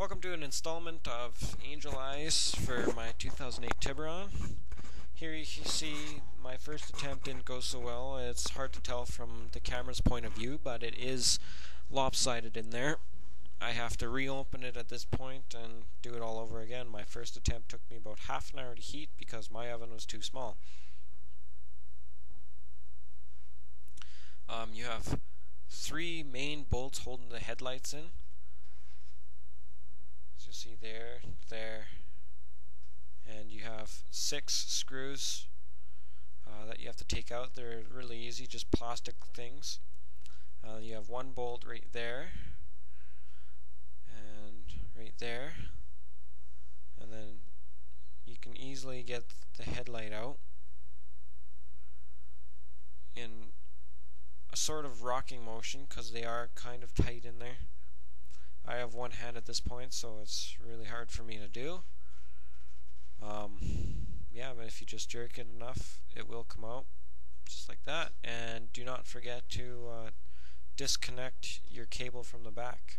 Welcome to an installment of Angel Eyes for my 2008 Tiburon. Here you see my first attempt didn't go so well. It's hard to tell from the camera's point of view, but it is lopsided in there. I have to reopen it at this point and do it all over again. My first attempt took me about half an hour to heat because my oven was too small. You have 3 main bolts holding the headlights in. As you see there, and you have 6 screws that you have to take out. They're really easy, just plastic things. You have 1 bolt right there, and right there, and then you can easily get the headlight out in a sort of rocking motion because they are kind of tight in there. I have one hand at this point, so it's really hard for me to do. Yeah, but if you just jerk it enough, it will come out just like that. And do not forget to disconnect your cable from the back.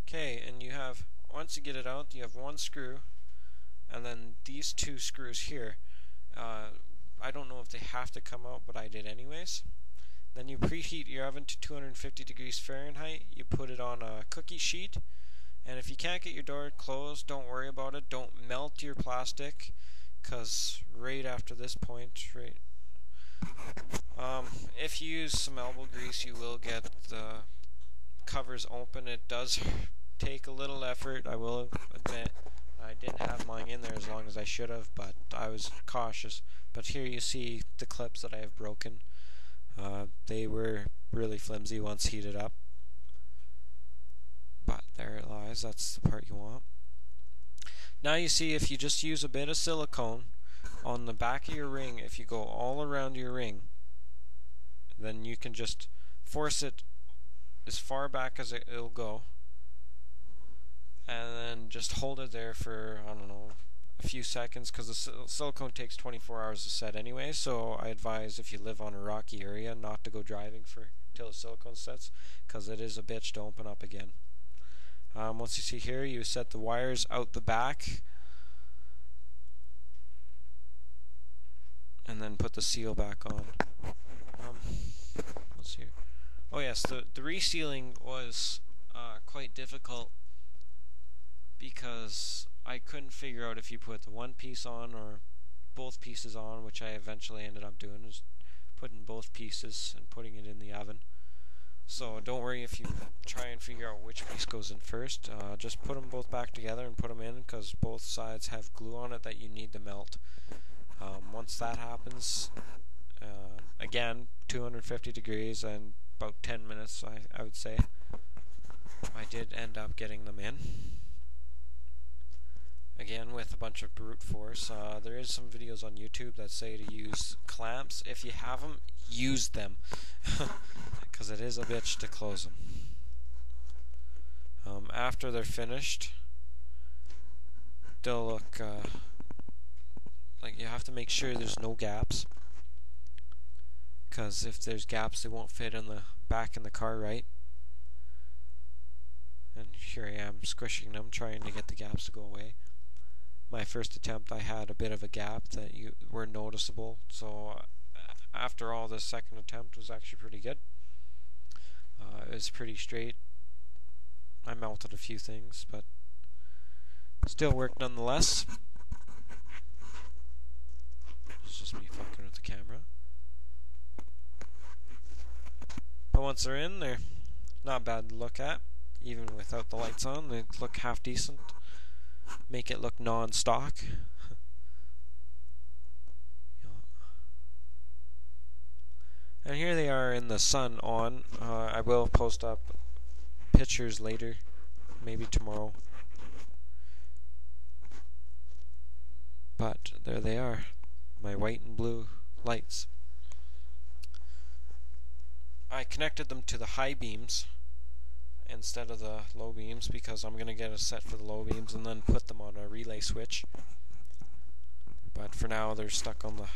Okay, and you have, once you get it out, you have 1 screw, and then these 2 screws here. I don't know if they have to come out, but I did anyways. Then you preheat your oven to 250 degrees Fahrenheit. You put it on a cookie sheet, and if you can't get your door closed, don't worry about it. Don't melt your plastic, because right after this point, if you use some elbow grease, you will get the covers open. It does take a little effort, I will admit. I didn't have mine in there as long as I should have, but I was cautious. But here you see the clips that I have broken. They were really flimsy once heated up. But there it lies, that's the part you want. Now you see, if you just use a bit of silicone on the back of your ring, if you go all around your ring, then you can just force it as far back as it'll go, and then just hold it there for, I don't know, a few seconds, because the silicone takes 24 hours to set anyway. So I advise, if you live on a rocky area, not to go driving till the silicone sets, because it is a bitch to open up again. Once you see here, you set the wires out the back, and then put the seal back on. Let's see here. Oh yes, the resealing was quite difficult, because I couldn't figure out if you put the 1 piece on or both pieces on, which I eventually ended up doing, is putting both pieces and putting it in the oven. So don't worry if you try and figure out which piece goes in first. Just put them both back together and put them in, because both sides have glue on it that you need to melt. Once that happens, again, 250 degrees and about 10 minutes, I would say. I did end up getting them in. Again, with a bunch of brute force. There is some videos on YouTube that say to use clamps. If you have them, use them, because it is a bitch to close them. After they're finished, they'll look like, you have to make sure there's no gaps, because if there's gaps, they won't fit in the back in the car right. And here I am squishing them, trying to get the gaps to go away. My first attempt, I had a bit of a gap that were noticeable, so after all, the second attempt was actually pretty good. It was pretty straight. I melted a few things, but still worked nonetheless. It's just me fucking with the camera. But once they're in, they're not bad to look at. Even without the lights on, they look half decent. Make it look non-stock. And here they are in the sun on. I will post up pictures later, maybe tomorrow. But there they are, my white and blue lights. I connected them to the high beams instead of the low beams, because I'm going to get a set for the low beams and then put them on a relay switch. But for now, they're stuck on the